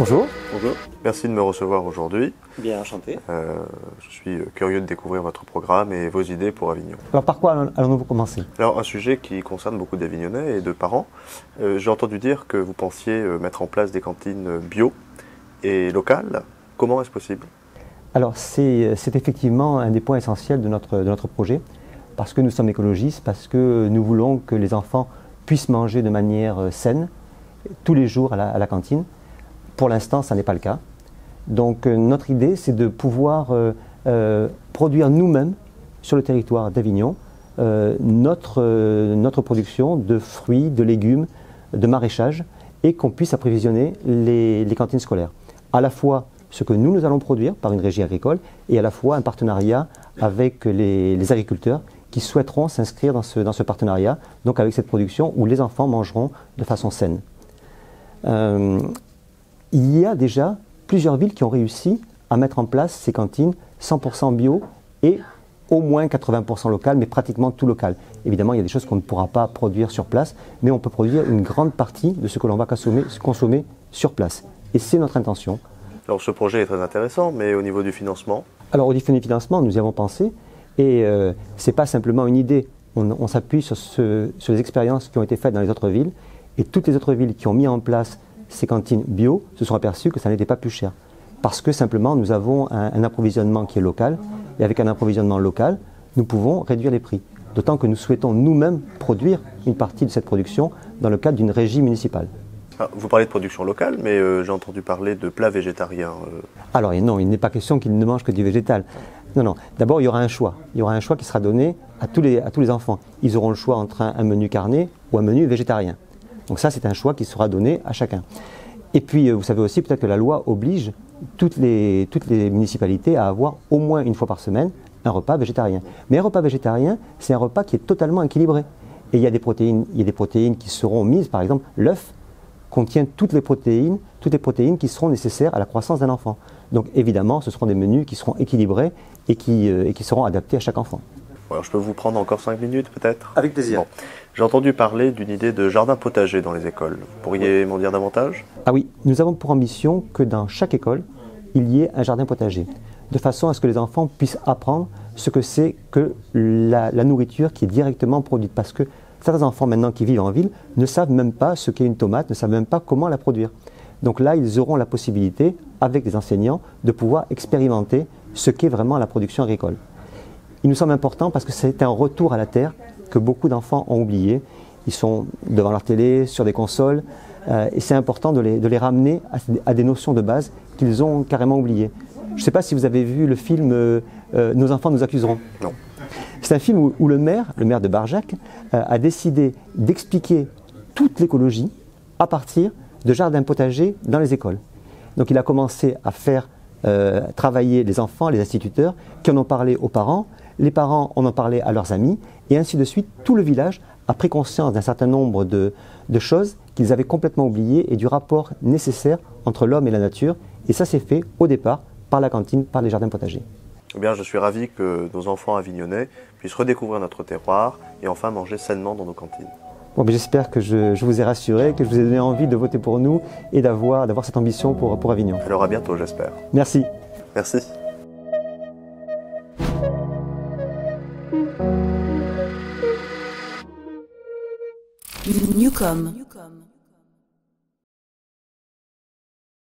Bonjour. Bonjour, merci de me recevoir aujourd'hui. Bien, enchanté. Je suis curieux de découvrir votre programme et vos idées pour Avignon. Alors par quoi allons-nous commencer? Alors un sujet qui concerne beaucoup d'Avignonnais et de parents. J'ai entendu dire que vous pensiez mettre en place des cantines bio et locales. Comment est-ce possible? Alors c'est effectivement un des points essentiels de notre projet, parce que nous sommes écologistes, parce que nous voulons que les enfants puissent manger de manière saine tous les jours à la cantine. Pour l'instant, ça n'est pas le cas. Donc notre idée, c'est de pouvoir produire nous-mêmes sur le territoire d'Avignon notre production de fruits, de légumes, de maraîchage, et qu'on puisse approvisionner les cantines scolaires. À la fois ce que nous allons produire par une régie agricole, et à la fois un partenariat avec les agriculteurs qui souhaiteront s'inscrire dans ce partenariat, donc avec cette production où les enfants mangeront de façon saine. Il y a déjà plusieurs villes qui ont réussi à mettre en place ces cantines 100% bio et au moins 80% local, mais pratiquement tout local. Évidemment, il y a des choses qu'on ne pourra pas produire sur place, mais on peut produire une grande partie de ce que l'on va consommer sur place. Et c'est notre intention. Alors ce projet est très intéressant, mais au niveau du financement? Alors au niveau du financement, nous y avons pensé, et ce n'est pas simplement une idée. On s'appuie sur les expériences qui ont été faites dans les autres villes, et toutes les autres villes qui ont mis en place ces cantines bio se sont aperçues que ça n'était pas plus cher. Parce que simplement nous avons un approvisionnement qui est local, et avec un approvisionnement local, nous pouvons réduire les prix. D'autant que nous souhaitons nous-mêmes produire une partie de cette production dans le cadre d'une régie municipale. Ah, vous parlez de production locale, mais j'ai entendu parler de plats végétariens. Alors non, il n'est pas question qu'ils ne mangent que du végétal. Non, non. D'abord, il y aura un choix. Il y aura un choix qui sera donné à tous les enfants. Ils auront le choix entre un menu carné ou un menu végétarien. Donc ça, c'est un choix qui sera donné à chacun. Et puis, vous savez aussi peut-être que la loi oblige toutes les municipalités à avoir au moins une fois par semaine un repas végétarien. Mais un repas végétarien, c'est un repas qui est totalement équilibré. Et il y a des protéines qui seront mises, par exemple, l'œuf contient toutes les protéines qui seront nécessaires à la croissance d'un enfant. Donc évidemment, ce seront des menus qui seront équilibrés et qui seront adaptés à chaque enfant. Alors, je peux vous prendre encore 5 minutes peut-être? Avec plaisir. Bon. J'ai entendu parler d'une idée de jardin potager dans les écoles. Vous pourriez m'en dire davantage? Ah oui, nous avons pour ambition que dans chaque école, il y ait un jardin potager, de façon à ce que les enfants puissent apprendre ce que c'est que la nourriture qui est directement produite. Parce que certains enfants maintenant qui vivent en ville ne savent même pas ce qu'est une tomate, ne savent même pas comment la produire. Donc là, ils auront la possibilité, avec les enseignants, de pouvoir expérimenter ce qu'est vraiment la production agricole. Il nous semble important parce que c'est un retour à la terre que beaucoup d'enfants ont oublié. Ils sont devant leur télé, sur des consoles, et c'est important de les ramener à des notions de base qu'ils ont carrément oubliées. Je ne sais pas si vous avez vu le film Nos enfants nous accuseront. Non. C'est un film où le maire de Barjac, a décidé d'expliquer toute l'écologie à partir de jardins potagers dans les écoles. Donc il a commencé à faire travailler les enfants, les instituteurs, qui en ont parlé aux parents, les parents en ont parlé à leurs amis, et ainsi de suite. Tout le village a pris conscience d'un certain nombre de choses qu'ils avaient complètement oubliées et du rapport nécessaire entre l'homme et la nature. Et ça s'est fait au départ par la cantine, par les jardins potagers. Eh bien, je suis ravi que nos enfants avignonnais puissent redécouvrir notre terroir et enfin manger sainement dans nos cantines. Bon, j'espère que je vous ai rassuré, que je vous ai donné envie de voter pour nous et d'avoir cette ambition pour Avignon. Alors à bientôt, j'espère. Merci. Merci. Newcom.